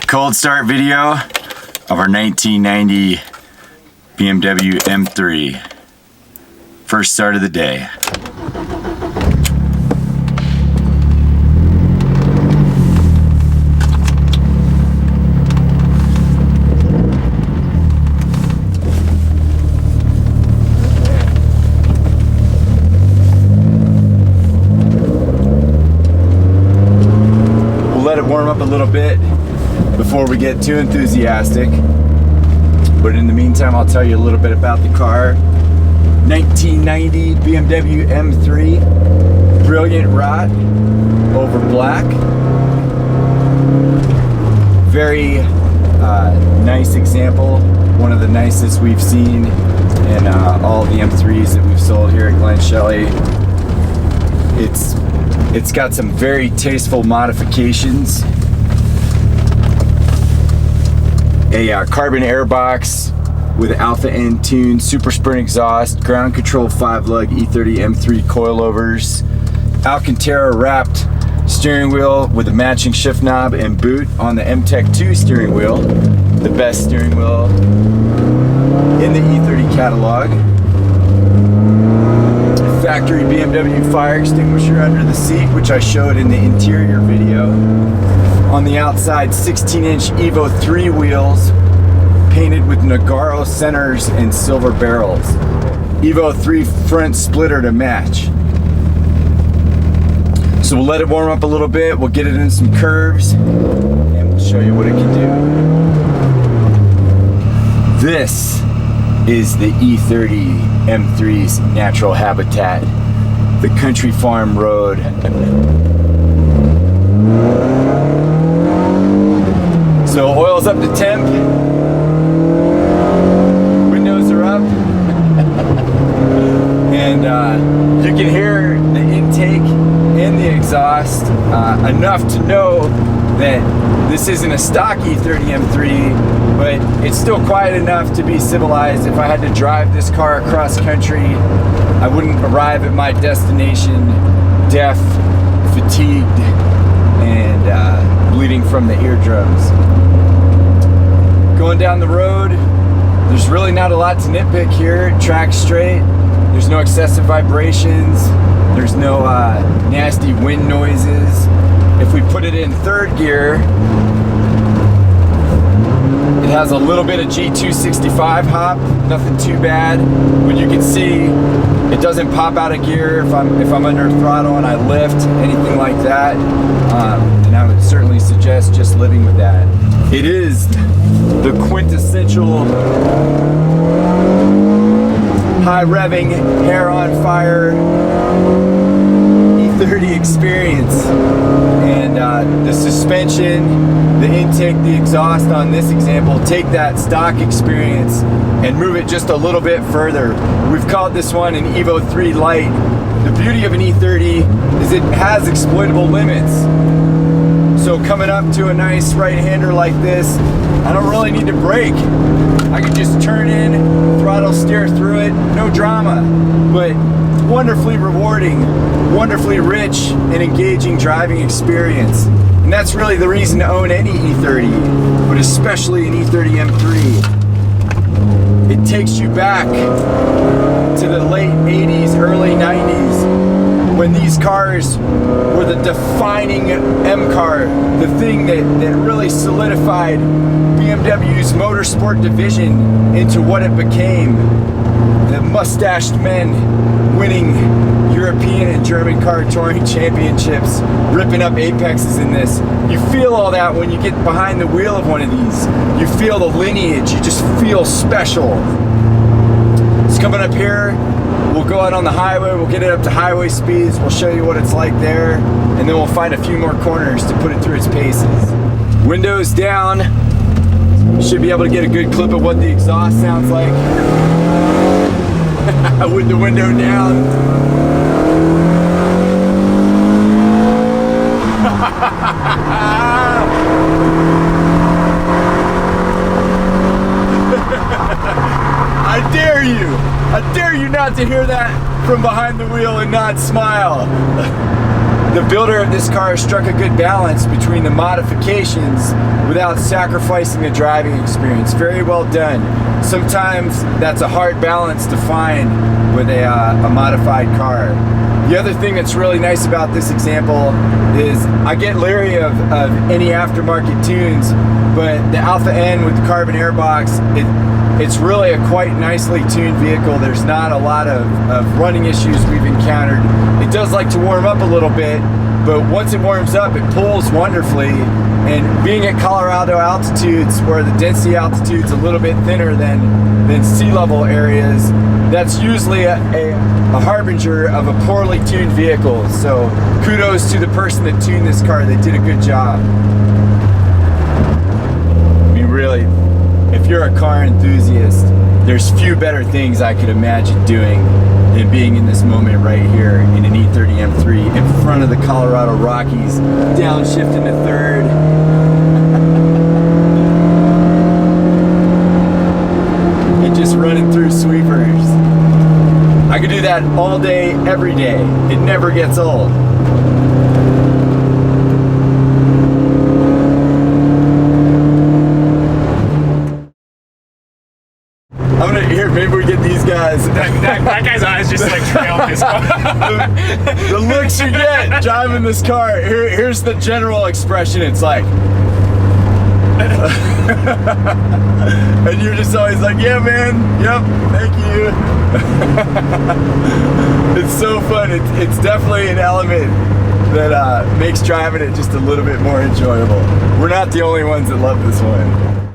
Cold start video of our 1990 BMW M3. First start of the day. We'll let it warm up a little bit before we get too enthusiastic. But in the meantime, I'll tell you a little bit about the car. 1990 BMW M3, brilliant rot over black. Very nice example, one of the nicest we've seen in all the M3s that we've sold here at Glen Shelley. It's got some very tasteful modifications. A carbon airbox with alpha end tuned super sprint exhaust, ground control 5-lug E30 M3 coilovers, Alcantara wrapped steering wheel with a matching shift knob and boot on the M-Tech 2 steering wheel, the best steering wheel in the E30 catalog. Factory BMW fire extinguisher under the seat, which I showed in the interior video. On the outside, 16-inch Evo 3 wheels, painted with Nagaro centers and silver barrels. Evo 3 front splitter to match. So we'll let it warm up a little bit, we'll get it in some curves, and we'll show you what it can do. This is the E30 M3's natural habitat, the country farm road. So oil's up to temp, windows are up, and you can hear the intake and the exhaust enough to know that this isn't a stock E30 M3, but it's still quiet enough to be civilized. If I had to drive this car across country, I wouldn't arrive at my destination deaf, fatigued, and bleeding from the eardrums. Going down the road, there's really not a lot to nitpick here. Track straight, there's no excessive vibrations, there's no nasty wind noises. If we put it in third gear, it has a little bit of G265 hop, nothing too bad. But you can see it doesn't pop out of gear if I'm under throttle and I lift, anything like that. And I would certainly suggest just living with that. It is the quintessential high revving, hair on fire E30 experience. And the suspension, the intake, the exhaust on this example, take that stock experience and move it just a little bit further. We've called this one an Evo 3 Lite. The beauty of an E30 is it has exploitable limits. So coming up to a nice right-hander like this, I don't really need to brake. I can just turn in, throttle steer through it, no drama. But wonderfully rewarding, wonderfully rich and engaging driving experience. And that's really the reason to own any E30, but especially an E30 M3. It takes you back to the late 80s, early 90s, when these cars were the defining M car, the thing that really solidified BMW's motorsport division into what it became. The mustached men winning European and German car touring championships, ripping up apexes in this. You feel all that when you get behind the wheel of one of these. You feel the lineage, you just feel special. It's coming up here. We'll go out on the highway, we'll get it up to highway speeds, we'll show you what it's like there, and then we'll find a few more corners to put it through its paces. Windows down, should be able to get a good clip of what the exhaust sounds like. With the window down. I dare you! I dare you not to hear that from behind the wheel and not smile. the builder of this car struck a good balance between the modifications without sacrificing the driving experience. Very well done. Sometimes that's a hard balance to find with a modified car. The other thing that's really nice about this example is I get leery of any aftermarket tunes, but the Alpha N with the carbon airbox, it's really a quite nicely tuned vehicle. There's not a lot of running issues we've encountered. It does like to warm up a little bit, but once it warms up, it pulls wonderfully. And being at Colorado altitudes, where the density altitude's a little bit thinner than sea level areas, that's usually a harbinger of a poorly tuned vehicle. So kudos to the person that tuned this car. They did a good job. I mean, really, if you're a car enthusiast, there's few better things I could imagine doing than being in this moment right here in an E30 M3 in front of the Colorado Rockies, downshifting to third. And just running through sweepers. I could do that all day, every day. It never gets old. I'm gonna here. Maybe we get these guys. That guy's eyes just like trailed his car. the looks you get driving this car. Here's the general expression. It's like, and you're just always like, yeah, man. Yep. Thank you. It's so fun. It's definitely an element that makes driving it just a little bit more enjoyable. We're not the only ones that love this one.